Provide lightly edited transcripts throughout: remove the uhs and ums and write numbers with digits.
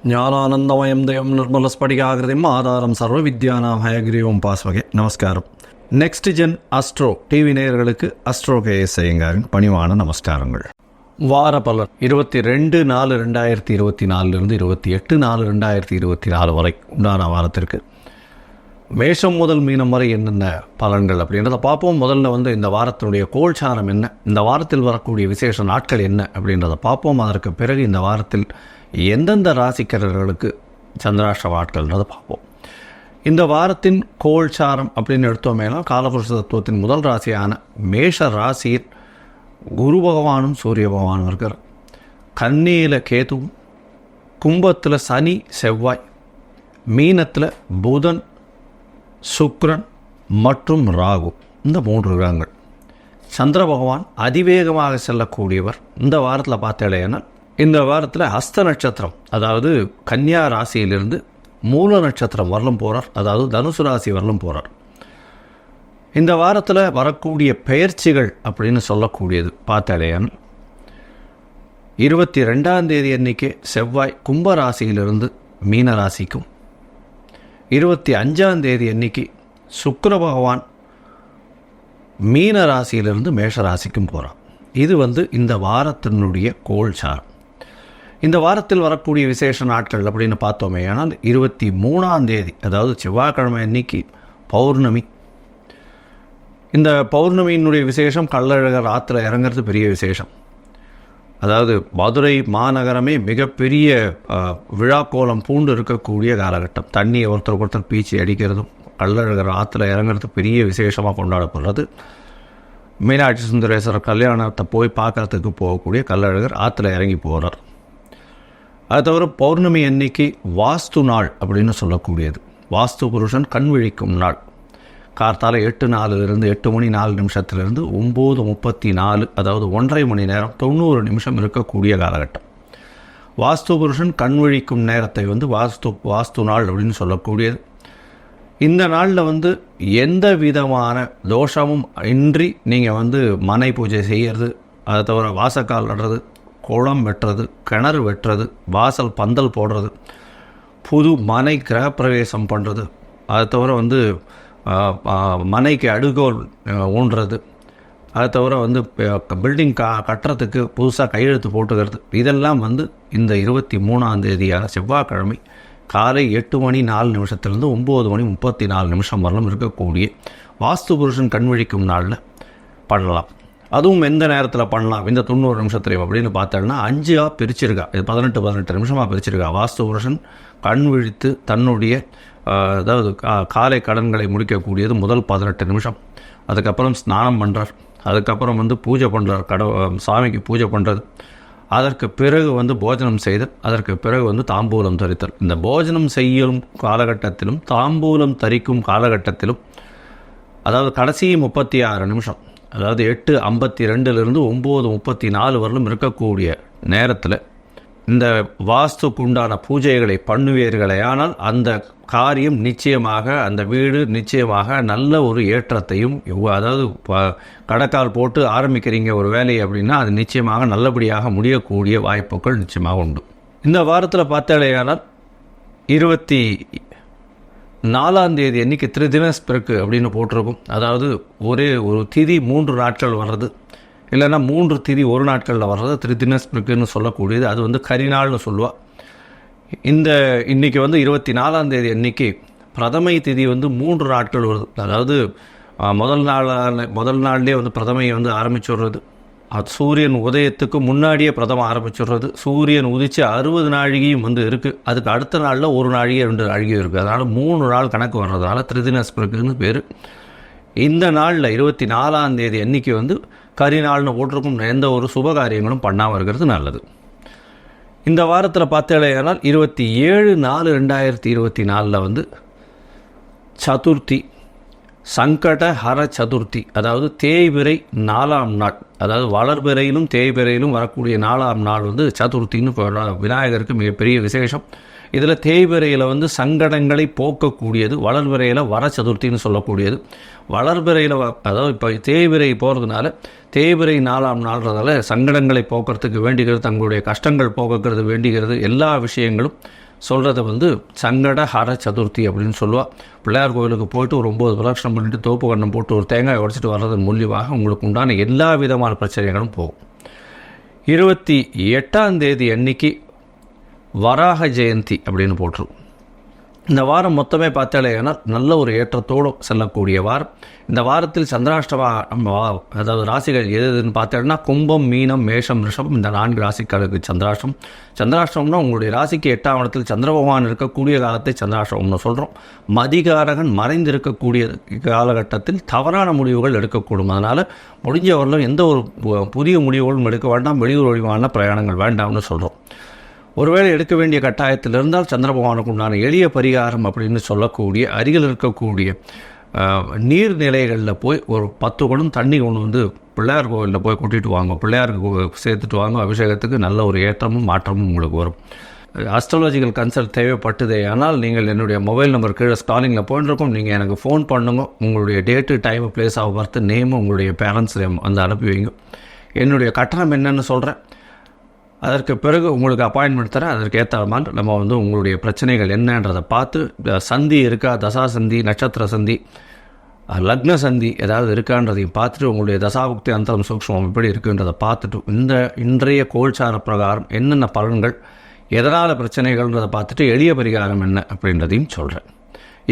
ಜ್ಞಾನಾನಂದಮಯಂ ದಯಂ ನಿರ್ಮಲಸ್ಫಟಿಕಾಕೃತಿಂ ஆதாரம் சர்வ வித்யானாம் ஹயக்ரீவம் பாஸ்வகே. நமஸ்காரம். நெக்ஸ்ட் ஜென் அஸ்ட்ரோ டிவி நேயர்களுக்கு அஸ்ட்ரோ கேஎஸ் ஐயங்காரின் பணிவான நமஸ்காரங்கள். வார பலன் 22/4/2024 28/4/2024 வரை உண்டான வாரத்திற்கு மேஷம் முதல் மீனம் வரை என்னென்ன பலன்கள் அப்படின்றத பார்ப்போம். முதல்ல இந்த வாரத்தினுடைய கோல்சாரம் என்ன, இந்த வாரத்தில் வரக்கூடிய விசேஷ நாட்கள் என்ன அப்படின்றத பார்ப்போம். அதற்கு பிறகு இந்த வாரத்தில் எந்தெந்த ராசிக்காரர்களுக்கு சந்திராஷ்ட நாட்கள்ன்றதை பார்ப்போம். இந்த வாரத்தின் கோல்சாரம் அப்படின்னு எடுத்தோமேனா காலபுருஷ தத்துவத்தின் முதல் ராசியான மேஷ ராசியில் குரு பகவானும் சூரிய பகவானும் இருக்கிறார். கன்னியில் கேதுவும், கும்பத்தில் சனி செவ்வாய், மீனத்தில் புதன் சுக்கிரன் மற்றும் ராகு, இந்த 3 கிரகங்கள். சந்திர பகவான் அதிவேகமாக செல்லக்கூடியவர். இந்த வாரத்தில் பார்த்தேன்னா இந்த வாரத்தில் ஹஸ்த நட்சத்திரம், அதாவது கன்னியா ராசியிலிருந்து மூல நட்சத்திரம் வரலும் போகிறார், அதாவது தனுசு ராசி வரலும் போகிறார். இந்த வாரத்தில் வரக்கூடிய பெயர்ச்சிகள் அப்படின்னு சொல்லக்கூடியது பார்த்தேன் 22ஆம் தேதி அன்னைக்கு செவ்வாய் கும்ப ராசியிலிருந்து மீன ராசிக்கும், 25ஆம் தேதி அன்னைக்கு சுக்கிர பகவான் மீன ராசியிலிருந்து மேஷ ராசிக்கும் போகிறார். இது இந்த வாரத்தினுடைய கோல்சாரம். இந்த வாரத்தில் வரக்கூடிய விசேஷ நாட்கள் அப்படின்னு பார்த்தோமே ஆனால் 23ஆம் தேதி, அதாவது செவ்வாய்க்கிழமை அன்னைக்கு பௌர்ணமி. இந்த பௌர்ணமியினுடைய விசேஷம் கள்ளழகர் ஆற்றுல இறங்கிறது பெரிய விசேஷம். அதாவது மதுரை மாநகரமே மிகப்பெரிய விழாக்கோலம் பூண்டு இருக்கக்கூடிய காலகட்டம். தண்ணியை ஒருத்தர் பீச்சி அடிக்கிறதும் கள்ளழகர் ஆற்றுல இறங்கிறது பெரிய விசேஷமாக கொண்டாடப்படுறது. மீனாட்சி சுந்தரேஸ்வரர் கல்யாணத்தை போய் பார்க்குறதுக்கு போகக்கூடிய கள்ளழகர் ஆற்றுல இறங்கி போகிறார். அது தவிர பௌர்ணமி அன்னைக்கு வாஸ்து நாள் அப்படின்னு சொல்லக்கூடியது. வாஸ்து புருஷன் கண் விழிக்கும் நாள். கார்த்தால 8:04 8 மணி 4 நிமிஷத்துலேருந்து 9:34, அதாவது 1.5 மணி நேரம் 90 நிமிஷம் இருக்கக்கூடிய காலகட்டம். வாஸ்து புருஷன் கண் விழிக்கும் நேரத்தை வாஸ்து நாள் அப்படின்னு சொல்லக்கூடியது. இந்த நாளில் எந்த விதமான தோஷமும் இன்றி நீங்கள் மனை பூஜை செய்கிறது, அதை தவிர வாசக்கால் நடுறது, குளம் வெட்டுறது, கிணறு வெட்டுறது, வாசல் பந்தல் போடுறது, புது மனை கிரகப்பிரவேசம் பண்ணுறது, அதை தவிர மனைக்கு அடுகோல் ஊன்றது, அதை தவிர பில்டிங் கட்டுறதுக்கு புதுசாக கையெழுத்து போட்டுக்கிறது, இதெல்லாம் இந்த 23ஆம் தேதியான செவ்வாய்க்கிழமை காலை 8 மணி 4 நிமிஷத்துலேருந்து 9 மணி 34 நிமிஷம் வரலும் இருக்கக்கூடிய வாஸ்து புருஷன் கண்விழிக்கும் நாளில் பண்ணலாம். அதுவும் எந்த நேரத்தில் பண்ணலாம், இந்த 90 நிமிஷத்துலையும் அப்படின்னு பார்த்தோன்னா 5ஆக பிரிச்சிருக்கா. இது 18 நிமிஷமாக பிரிச்சிருக்கா. வாஸ்து புருஷன் கண் விழித்து தன்னுடைய அதாவது காலை கடன்களை முடிக்கக்கூடியது முதல் 18 நிமிஷம். அதுக்கப்புறம் ஸ்நானம் பண்ணுறார், அதுக்கப்புறம் பூஜை பண்ணுறார், சாமிக்கு பூஜை பண்ணுறது, அதற்கு பிறகு போஜனம் செய்தல், அதற்கு பிறகு தாம்பூலம் தரித்தல். இந்த போஜனம் செய்யும் காலகட்டத்திலும் தாம்பூலம் தரிக்கும் காலகட்டத்திலும், அதாவது கடைசி 36 நிமிஷம், அதாவது 8:52 9:34 வரலும் இருக்கக்கூடிய நேரத்தில் இந்த வாஸ்துக்கு உண்டான பூஜைகளை பண்ணுவீர்களே ஆனால் அந்த காரியம் நிச்சயமாக, அந்த வீடு நிச்சயமாக நல்ல ஒரு ஏற்றத்தையும், அதாவது கடக்கால் போட்டு ஆரம்பிக்கிறீங்க ஒரு வேலையை அப்படின்னா அது நிச்சயமாக நல்லபடியாக முடியக்கூடிய வாய்ப்புகள் நிச்சயமாக உண்டு. இந்த வாரத்தில் பார்த்தாலேயானால் 24ஆம் தேதி அன்றைக்கி திரிதினஸ்பிறகு அப்படின்னு போட்டிருக்கும். அதாவது ஒரே ஒரு திதி 3 நாட்கள் வர்றது, இல்லைன்னா 3 திதி 1 நாட்களில் வர்றது திரிதினஸ்பிறகுன்னு சொல்லக்கூடியது. அது கரிநாள்னு சொல்லுவாள். இன்றைக்கி 24ஆம் தேதி அன்றைக்கி பிரதமை திதி 3 நாட்கள் வருது. அதாவது முதல் நாள்லேயே பிரதமையை ஆரம்பிச்சு விடுறது. அது சூரியன் உதயத்துக்கு முன்னாடியே பிரதமம் ஆரம்பிச்சுடுறது. சூரியன் உதித்து 60 நாழிகையும் இருக்குது. அதுக்கு அடுத்த நாளில் 1 நாழிகை 2 நாழிகையும் இருக்குது. அதனால் 3 நாள் கணக்கு வர்றதுனால திரிதினஸ்பிறகுன்னு பேர். இந்த நாளில் 24ஆம் தேதி அன்றைக்கி கரிநாள்னு போட்டிருக்கும். எந்த ஒரு சுபகாரியங்களும் பண்ணாமல் இருக்கிறது நல்லது. இந்த வாரத்தில் பார்த்தேனால் 27/4/2024 சதுர்த்தி, சங்கட ஹர சதுர்த்தி, அதாவது தேய்பிறை 4ஆம் நாள், அதாவது வளர்பிறையிலும் தேய்பிறையிலும் வரக்கூடிய 4ஆம் நாள் சதுர்த்தின்னு விநாயகருக்கு மிகப்பெரிய விசேஷம். இதில் தேய்பிறையில் சங்கடங்களை போக்கக்கூடியது, வளர்பிறையில் வர சதுர்த்தின்னு சொல்லக்கூடியது. வளர்பிறையில் அதாவது இப்போ தேய்பிறை போகிறதுனால தேய்பிறை 4ஆம் நாள்ன்றதால சங்கடங்களை போக்குறதுக்கு வேண்டிக்கிறது, தங்களுடைய கஷ்டங்கள் போக்குறது வேண்டிக்கிறது, எல்லா விஷயங்களும் சொல்கிறத வந்து சங்கட ஹர சதுர்த்தி அப்படின்னு சொல்லுவாள். பிள்ளையார் கோவிலுக்கு போயிட்டு ஒரு 9 பிரதட்சணம் பண்ணிட்டு தோப்பு கண்ணம் போட்டு ஒரு தேங்காய் உடைச்சிட்டு வர்றதன் மூலியமாக உங்களுக்கு உண்டான எல்லா விதமான பிரச்சனைகளும் போகும். 28ஆம் தேதி அன்னைக்கு வராக ஜெயந்தி அப்படின்னு போட்டுரும். இந்த வாரம் மொத்தமே பார்த்தாலேனா நல்ல ஒரு ஏற்றத்தோடு செல்லக்கூடிய வாரம். இந்த வாரத்தில் சந்திராஷ்டமா அதாவது ராசிகள் எதுன்னு பார்த்தோம்னா கும்பம், மீனம், மேஷம், ரிஷபம் இந்த 4 ராசிக்காரருக்கு சந்திராஷ்டம். சந்திராஷ்டம்னா உங்களுடைய ராசிக்கு 8ஆம் இடத்தில் சந்திர பகவான் இருக்கக்கூடிய காலத்தை சந்திராஷ்டம்னு சொல்கிறோம். மதிகாரகன் மறைந்து இருக்கக்கூடிய காலகட்டத்தில் தவறான முடிவுகள் எடுக்கக்கூடும். அதனால் முடிஞ்சவர்களும் எந்த ஒரு புதிய முடிவுகளும் எடுக்க வேண்டாம், வெளியூர் வழிவான பிரயாணங்கள் வேண்டாம்னு சொல்கிறோம். ஒருவேளை எடுக்க வேண்டிய கட்டாயத்தில் இருந்தால் சந்திர பகவானுக்கு உண்டான எளிய பரிகாரம் அப்படின்னு சொல்லக்கூடிய அருகில் இருக்கக்கூடிய நீர்நிலைகளில் போய் ஒரு 10 குடம் தண்ணி கொண்டு வந்து பிள்ளையார் கோவிலில் போய் கொட்டிட்டு வாங்க, பிள்ளையாருக்கு சேர்த்துட்டு வாங்க. அபிஷேகத்துக்கு நல்ல ஒரு ஏற்றமும் மாற்றமும் உங்களுக்கு வரும். அஸ்ட்ராலஜிக்கல் கன்சல்ட் தேவைப்பட்டதே ஆனால் நீங்கள் என்னுடைய மொபைல் நம்பர் கீழே ஸ்டாலிங்கில் போயிட்டுருக்கோம். நீங்கள் எனக்கு ஃபோன் பண்ணுங்க. உங்களுடைய date, time, place of birth, name, உங்களுடைய பேரண்ட்ஸ் நேம் வந்து அனுப்பி வைங்க. என்னுடைய கட்டணம் என்னன்னு சொல்கிறேன். அதற்கு பிறகு உங்களுக்கு அப்பாயின்மெண்ட் தரேன். அதற்கு ஏற்ற மாதிரி நம்ம வந்து உங்களுடைய பிரச்சனைகள் என்னன்றதை பார்த்து, சந்தி இருக்கா, தசா சந்தி, நட்சத்திர சந்தி, லக்ன சந்தி ஏதாவது இருக்கான்றதையும் பார்த்துட்டு உங்களுடைய தசாபுக்தி அந்தரம் சூக்ஷ்மம் எப்படி இருக்குன்றதை பார்த்துட்டு இன்றைய கோல்சார பிரகாரம் என்னென்ன பலன்கள், எதனால் பிரச்சனைகள்ன்றதை பார்த்துட்டு எளிய பரிகாரம் என்ன அப்படின்றதையும் சொல்கிறேன்.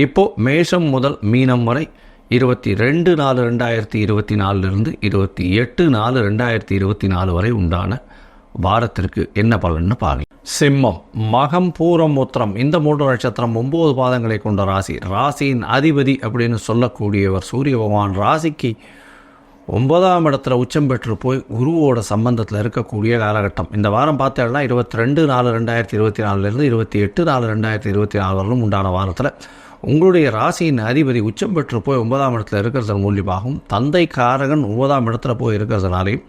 இப்போது மேஷம் முதல் மீனம் வரை 22/4/2024 28/4/2024 வரை உண்டான வாரத்திற்கு என்ன பலன்னு பாருங்க. சிம்மம், மகம், பூரம், உத்திரம் இந்த 3 நட்சத்திரம் 9 பாதங்களை கொண்ட ராசி. ராசியின் அதிபதி அப்படின்னு சொல்லக்கூடியவர் சூரிய பகவான். ராசிக்கு 9ஆம் இடத்துல உச்சம் பெற்று போய் குருவோட சம்பந்தத்தில் இருக்கக்கூடிய காலகட்டம். இந்த வாரம் பார்த்தேன்னா 22/4/2024 28/4/2024 வரலும் உண்டான வாரத்தில் உங்களுடைய ராசியின் அதிபதி உச்சம் பெற்று போய் 9ஆம் இடத்துல இருக்கிறது மூலியமாகவும் தந்தை காரகன் 9ஆம் இடத்துல போய் இருக்கிறதுனாலையும்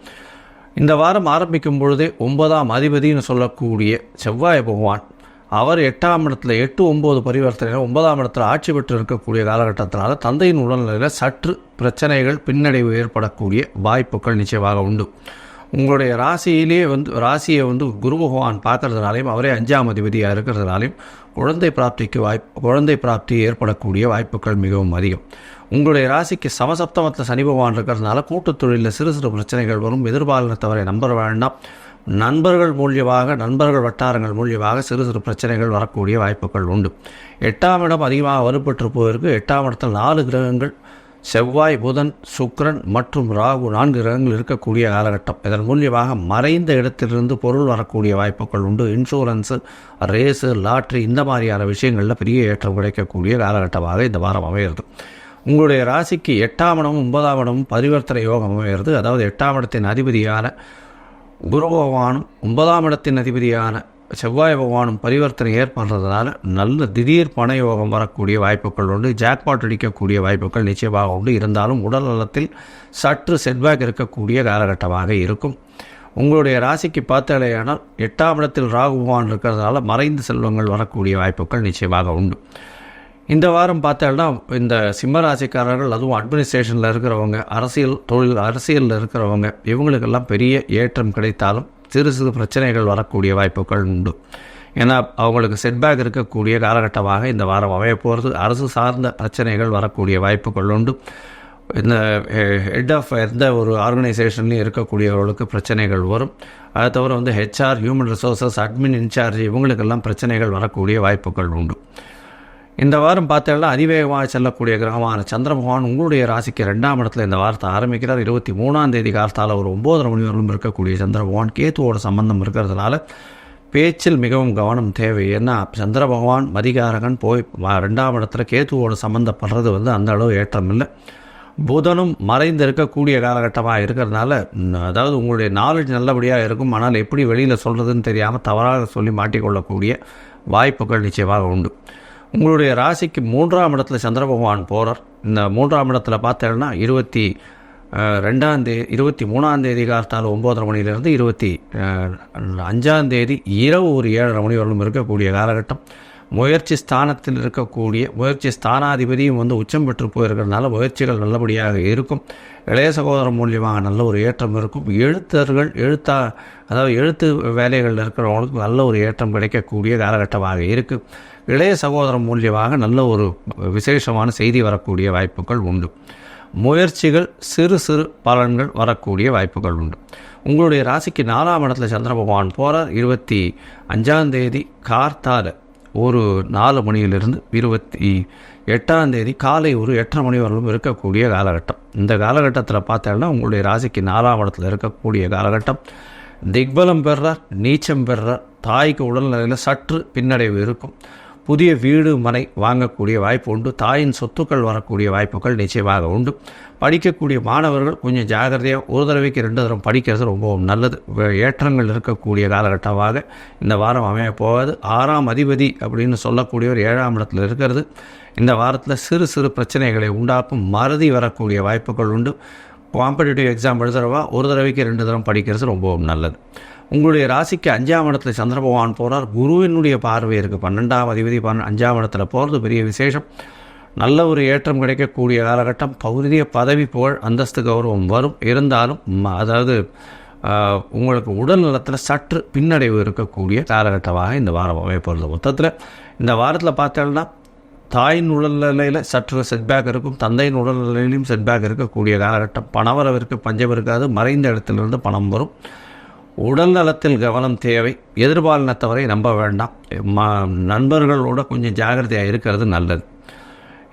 இந்த வாரம் ஆரம்பிக்கும் பொழுதே 9ஆம் அதிபதினு சொல்லக்கூடிய செவ்வாய் பகவான் அவர் 8ஆம் இடத்துல 8-9 பரிவர்த்தனை 9ஆம் இடத்துல ஆட்சி பெற்று இருக்கக்கூடிய காலகட்டத்தினால தந்தையின் உடல்நிலையில் சற்று பிரச்சனைகள், பின்னடைவு ஏற்படக்கூடிய வாய்ப்புகள் நிச்சயமாக உண்டு. உங்களுடைய ராசியை குரு பகவான் பார்க்கறதுனாலையும் அவரே 5ஆம் அதிபதியாக இருக்கிறதுனாலையும் குழந்தை பிராப்தி ஏற்படக்கூடிய வாய்ப்புகள் மிகவும் அதிகம். உங்களுடைய ராசிக்கு சமசப்தமத்தில் சனி பகவான் இருக்கிறதுனால கூட்டுத் தொழிலில் சிறு சிறு பிரச்சனைகள் வரும். எதிர்பாலினத்தவரை நம்ப வேண்டாம். நண்பர்கள் வட்டாரங்கள் மூலியமாக சிறு சிறு பிரச்சனைகள் வரக்கூடிய வாய்ப்புகள் உண்டு. 8ஆம் இடம் அதிகமாக வலுப்பெற்று போயிருக்கு. 8ஆம் இடத்தில் 4 கிரகங்கள் செவ்வாய், புதன், சுக்கிரன் மற்றும் ராகு 4 கிரகங்கள் இருக்கக்கூடிய காலகட்டம். இதன் மூலியமாக மறைந்த இடத்திலிருந்து பொருள் வரக்கூடிய வாய்ப்புகள் உண்டு. இன்சூரன்ஸு, ரேஸு, லாட்ரி இந்த மாதிரியான விஷயங்களில் பெரிய ஏற்றம் கிடைக்கக்கூடிய காலகட்டமாக இந்த வாரம் அமைகிறது. உங்களுடைய ராசிக்கு 8ஆம் இடமும் 9ஆம் இடமும் பரிவர்த்தனை யோகம் அமைகிறது. அதாவது 8ஆம் இடத்தின் அதிபதியான குரு பகவானும் 9ஆம் இடத்தின் அதிபதியான செவ்வாய் பகவானும் பரிவர்த்தனை ஏற்படுறதுனால நல்ல திடீர் பண யோகம் வரக்கூடிய வாய்ப்புகள் உண்டு. ஜாக்பாட் அடிக்கக்கூடிய வாய்ப்புகள் நிச்சயமாக உண்டு. இருந்தாலும் உடல் நலத்தில் சற்று செட்பேக் இருக்கக்கூடிய காலகட்டமாக இருக்கும். உங்களுடைய ராசிக்கு பார்த்தாலேயானால் 8ஆம் இடத்தில் ராகு பகவான் இருக்கிறதுனால மறைந்த செல்வங்கள் வரக்கூடிய வாய்ப்புகள் நிச்சயமாக உண்டு. இந்த வாரம் பார்த்தோம்னா இந்த சிம்ம ராசிக்காரர்கள், அதுவும் அட்மினிஸ்ட்ரேஷனில் இருக்கிறவங்க, அரசியலில் இருக்கிறவங்க, இவங்களுக்கெல்லாம் பெரிய ஏற்றம் கிடைத்தாலும் சிறு சிறு பிரச்சனைகள் வரக்கூடிய வாய்ப்புகள் உண்டு. ஏன்னா அவங்களுக்கு செட்பேக் இருக்கக்கூடிய காலகட்டமாக இந்த வாரம் அமைய போகிறது. அரசு சார்ந்த பிரச்சனைகள் வரக்கூடிய வாய்ப்புகள் உண்டு. இந்த ஹெட் ஆஃப் எந்த ஒரு ஆர்கனைசேஷன்லையும் இருக்கக்கூடியவர்களுக்கு பிரச்சனைகள் வரும். அதை தவிர HR, human resources, admin incharge இவங்களுக்கெல்லாம் பிரச்சனைகள் வரக்கூடிய வாய்ப்புகள் உண்டு. இந்த வாரம் பார்த்தோம்னா அதிவேகமாக செல்லக்கூடிய கிரகமான சந்திர பகவான் உங்களுடைய ராசிக்கு 2ஆம் இடத்துல இந்த வாரத்தை ஆரம்பிக்கிறார். 23ஆம் தேதி காலத்தால் ஒரு 9:30 மணி வரலும் இருக்கக்கூடிய சந்திர பகவான் கேத்துவோட சம்பந்தம் இருக்கிறதுனால பேச்சில் மிகவும் கவனம் தேவை. ஏன்னா சந்திர பகவான் மதிகாரகன் போய் 2ஆம் இடத்துல கேத்துவோட சம்மந்தப்படுறது அந்த அளவு ஏற்றம் இல்லை. புதனும் மறைந்து இருக்கக்கூடிய காலகட்டமாக இருக்கிறதுனால அதாவது உங்களுடைய நாலேஜ் நல்லபடியாக இருக்கும். ஆனால் எப்படி வெளியில் சொல்கிறதுன்னு தெரியாமல் தவறாக சொல்லி மாட்டிக்கொள்ளக்கூடிய வாய்ப்புகள் நிச்சயமாக உண்டு. உங்களுடைய ராசிக்கு 3ஆம் இடத்துல சந்திர பகவான் போகிறார். இந்த 3ஆம் இடத்துல பார்த்தேன்னா 23ஆம் தேதி காலத்தால் 9:30 மணியிலிருந்து 25ஆம் தேதி இரவு ஒரு 7:30 மணி வரலும் இருக்கக்கூடிய காலகட்டம். முயற்சி ஸ்தானத்தில் இருக்கக்கூடிய முயற்சி ஸ்தானாதிபதியும் வந்து உச்சம் பெற்று போயிருக்கிறதுனால முயற்சிகள் நல்லபடியாக இருக்கும். இளைய சகோதரம் மூலியமாக நல்ல ஒரு ஏற்றம் இருக்கும். அதாவது எழுத்து வேலைகளில் இருக்கிறவங்களுக்கு நல்ல ஒரு ஏற்றம் கிடைக்கக்கூடிய காலகட்டமாக இருக்குது. இளைய சகோதரம் மூலியமாக நல்ல ஒரு விசேஷமான செய்தி வரக்கூடிய வாய்ப்புகள் உண்டு. முயற்சிகள் சிறு சிறு பலன்கள் வரக்கூடிய வாய்ப்புகள் உண்டு. உங்களுடைய ராசிக்கு 4ஆம் இடத்துல சந்திர பகவான் போகிறார். 25ஆம் தேதி கார்த்தால ஒரு 4 மணியிலிருந்து 28ஆம் தேதி காலை ஒரு 8:30 மணி வரலும் இருக்கக்கூடிய காலகட்டம். இந்த காலகட்டத்தில் பார்த்தோம்னா உங்களுடைய ராசிக்கு 4ஆம் இடத்துல இருக்கக்கூடிய காலகட்டம். திக்பலம் பெறுறார், நீச்சம் பெறுறார். தாய்க்கு உடல்நிலையில் சற்று பின்னடைவு இருக்கும். புதிய வீடு மனை வாங்கக்கூடிய வாய்ப்பு உண்டு. தாயின் சொத்துக்கள் வரக்கூடிய வாய்ப்புகள் நிச்சயமாக உண்டு. படிக்கக்கூடிய மாணவர்கள் கொஞ்சம் ஜாகிரதையாக ஒரு தடவைக்கு 2 தடவை படிக்கிறது ரொம்பவும் நல்லது. ஏற்றங்கள் இருக்கக்கூடிய காலகட்டமாக இந்த வாரம் அமைய போகாது. 6ஆம் அதிபதி அப்படின்னு சொல்லக்கூடியவர் 7ஆம் இடத்துல இருக்கிறது இந்த வாரத்தில் சிறு சிறு பிரச்சனைகளை உண்டாக்கும். மறதி வரக்கூடிய வாய்ப்புகள் உண்டு. காம்படிட்டிவ் எக்ஸாம் எழுதுறவா ஒரு தடவைக்கு 2 தடவை படிக்கிறது ரொம்பவும் நல்லது. உங்களுடைய ராசிக்கு 5ஆம் இடத்துல சந்திர பகவான் போகிறார். குருவினுடைய பார்வை இருக்குது. 12ஆம் அதிபதி 5ஆம் இடத்துல போகிறது பெரிய விசேஷம். நல்ல ஒரு ஏற்றம் கிடைக்கக்கூடிய காலகட்டம். பகுதிய பதவி புகழ் அந்தஸ்து கௌரவம் வரும். இருந்தாலும் அதாவது உங்களுக்கு உடல் நலத்தில் சற்று பின்னடைவு இருக்கக்கூடிய காலகட்டமாக இந்த வாரம் அமைப்பது. மொத்தத்தில் இந்த வாரத்தில் பார்த்தோம்னா தாயின் உடல்நிலையில் சற்று செட்பேக் இருக்கும். தந்தையின் உடல்நிலையிலும் செட்பேக் இருக்கக்கூடிய காலகட்டம். பணவரவிற்கு பஞ்சம் இருக்காது. மறைந்த இடத்திலிருந்து பணம் வரும். உடல் நலத்தில் கவனம் தேவை. எதிர்பாலினத்தவரை நம்ப வேண்டாம். நண்பர்களோட கொஞ்சம் ஜாகிரதையாக இருக்கிறது நல்லது.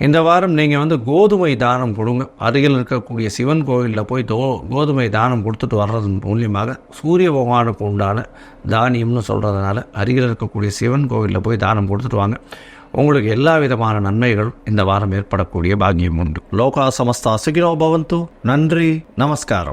இந்த வாரம் நீங்கள் வந்து கோதுமை தானம் கொடுங்க. அருகில் இருக்கக்கூடிய சிவன் கோவிலில் போய் கோதுமை தானம் கொடுத்துட்டு வர்றது மூலியமாக சூரிய பகவானுக்கு உண்டான தானியம்னு சொல்கிறதுனால அருகில் இருக்கக்கூடிய சிவன் கோவிலில் போய் தானம் கொடுத்துட்டு வாங்க. உங்களுக்கு எல்லா விதமான நன்மைகளும் இந்த வாரம் ஏற்படக்கூடிய பாக்கியம் உண்டு. லோகா சமஸ்தா சுகினோ பவந்து. நன்றி, நமஸ்காரம்.